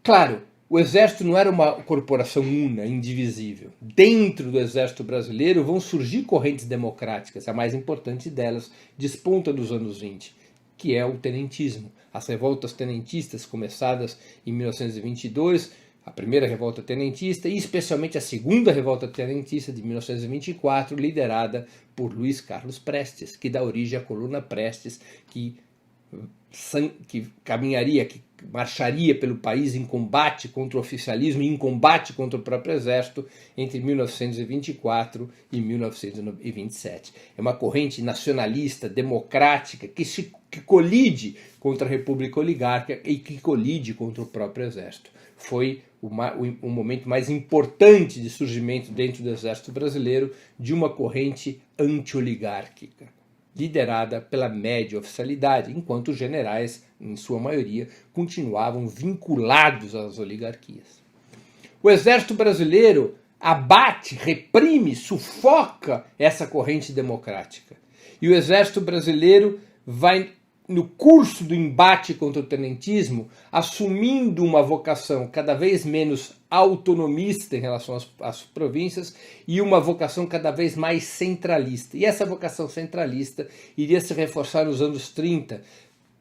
Claro, o Exército não era uma corporação una, indivisível. Dentro do Exército Brasileiro vão surgir correntes democráticas, a mais importante delas desponta nos anos 20, que é o tenentismo. As revoltas tenentistas começadas em 1922, a primeira revolta tenentista e especialmente a segunda revolta tenentista de 1924, liderada por Luiz Carlos Prestes, que dá origem à coluna Prestes, que caminharia, que marcharia pelo país em combate contra o oficialismo e em combate contra o próprio exército entre 1924 e 1927. É uma corrente nacionalista, democrática, que colide contra a república oligárquica e que colide contra o próprio exército. Foi o momento mais importante de surgimento dentro do exército brasileiro de uma corrente anti-oligárquica, liderada pela média oficialidade, enquanto os generais, em sua maioria, continuavam vinculados às oligarquias. O exército brasileiro abate, reprime, sufoca essa corrente democrática. E o exército brasileiro vai, no curso do embate contra o tenentismo, assumindo uma vocação cada vez menos autonomista em relação às províncias e uma vocação cada vez mais centralista. E essa vocação centralista iria se reforçar nos anos 30,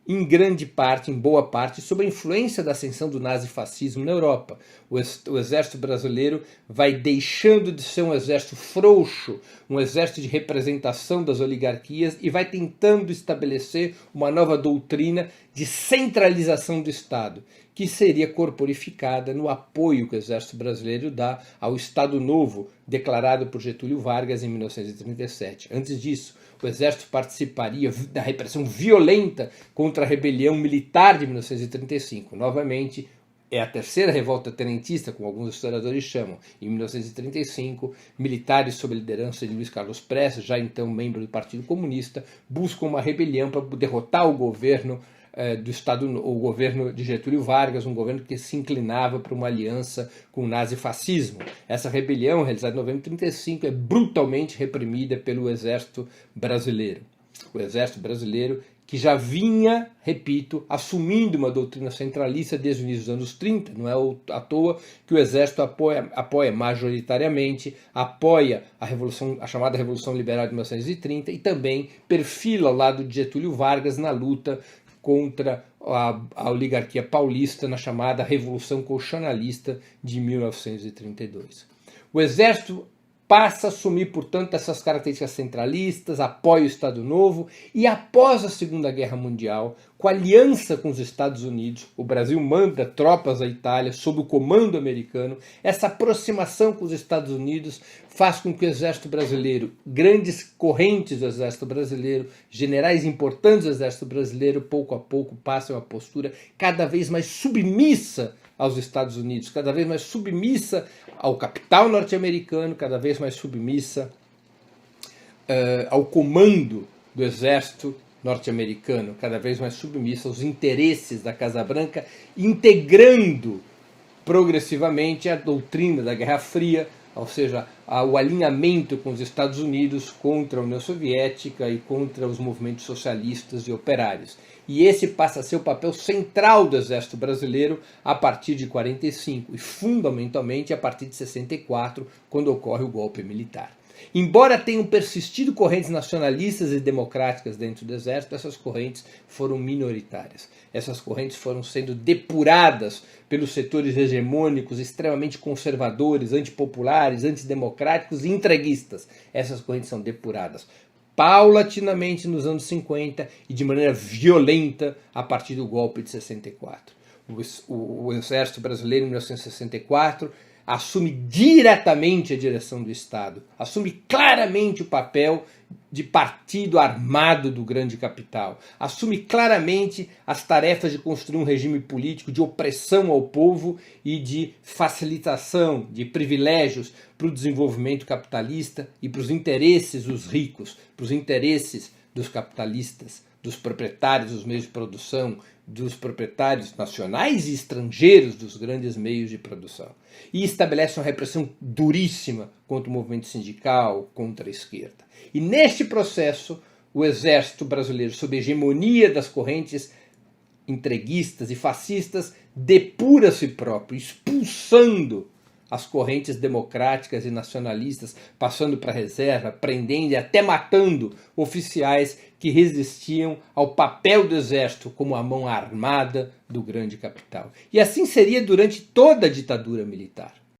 em grande parte, em boa parte, sob a influência da ascensão do nazifascismo na Europa. O exército brasileiro vai deixando de ser um exército frouxo, um exército de representação das oligarquias e vai tentando estabelecer uma nova doutrina de centralização do Estado, que seria corporificada no apoio que o exército brasileiro dá ao Estado Novo, declarado por Getúlio Vargas em 1937. Antes disso, o exército participaria da repressão violenta contra a rebelião militar de 1935. Novamente, é a terceira revolta tenentista, como alguns historiadores chamam. Em 1935, militares sob a liderança de Luiz Carlos Prestes, já então membro do Partido Comunista, buscam uma rebelião para derrotar o governo do Estado, o governo de Getúlio Vargas, um governo que se inclinava para uma aliança com o nazifascismo. Essa rebelião, realizada em novembro de 1935, é brutalmente reprimida pelo exército brasileiro. O exército brasileiro que já vinha, repito, assumindo uma doutrina centralista desde o início dos anos 30, não é à toa que o exército apoia majoritariamente, apoia a chamada Revolução Liberal de 1930 e também perfila ao lado de Getúlio Vargas na luta contra a oligarquia paulista na chamada Revolução Colchonalista de 1932. O exército passa a assumir, portanto, essas características centralistas, apoia o Estado Novo e após a Segunda Guerra Mundial, com aliança com os Estados Unidos, o Brasil manda tropas à Itália sob o comando americano. Essa aproximação com os Estados Unidos faz com que o exército brasileiro, grandes correntes do exército brasileiro, generais importantes do exército brasileiro, pouco a pouco passam a postura cada vez mais submissa aos Estados Unidos, cada vez mais submissa ao capital norte-americano, cada vez mais submissa ao comando do exército norte-americano, cada vez mais submissa aos interesses da Casa Branca, integrando progressivamente a doutrina da Guerra Fria, ou seja, o alinhamento com os Estados Unidos contra a União Soviética e contra os movimentos socialistas e operários. E esse passa a ser o papel central do exército brasileiro a partir de 45 e fundamentalmente a partir de 64, quando ocorre o golpe militar. Embora tenham persistido correntes nacionalistas e democráticas dentro do exército, essas correntes foram minoritárias. Essas correntes foram sendo depuradas pelos setores hegemônicos extremamente conservadores, antipopulares, antidemocráticos e entreguistas. Essas correntes são depuradas paulatinamente nos anos 50 e de maneira violenta a partir do golpe de 64. O exército brasileiro, em 1964, assume diretamente a direção do Estado, assume claramente o papel de partido armado do grande capital, assume claramente as tarefas de construir um regime político de opressão ao povo e de facilitação de privilégios para o desenvolvimento capitalista e para os interesses dos ricos, para os interesses dos capitalistas, dos proprietários dos meios de produção, dos proprietários nacionais e estrangeiros dos grandes meios de produção. E estabelece uma repressão duríssima contra o movimento sindical, contra a esquerda. E neste processo, o exército brasileiro, sob a hegemonia das correntes entreguistas e fascistas, depura a si próprio, expulsando as correntes democráticas e nacionalistas, passando para a reserva, prendendo e até matando oficiais que resistiam ao papel do exército como a mão armada do grande capital. E assim seria durante toda a ditadura militar.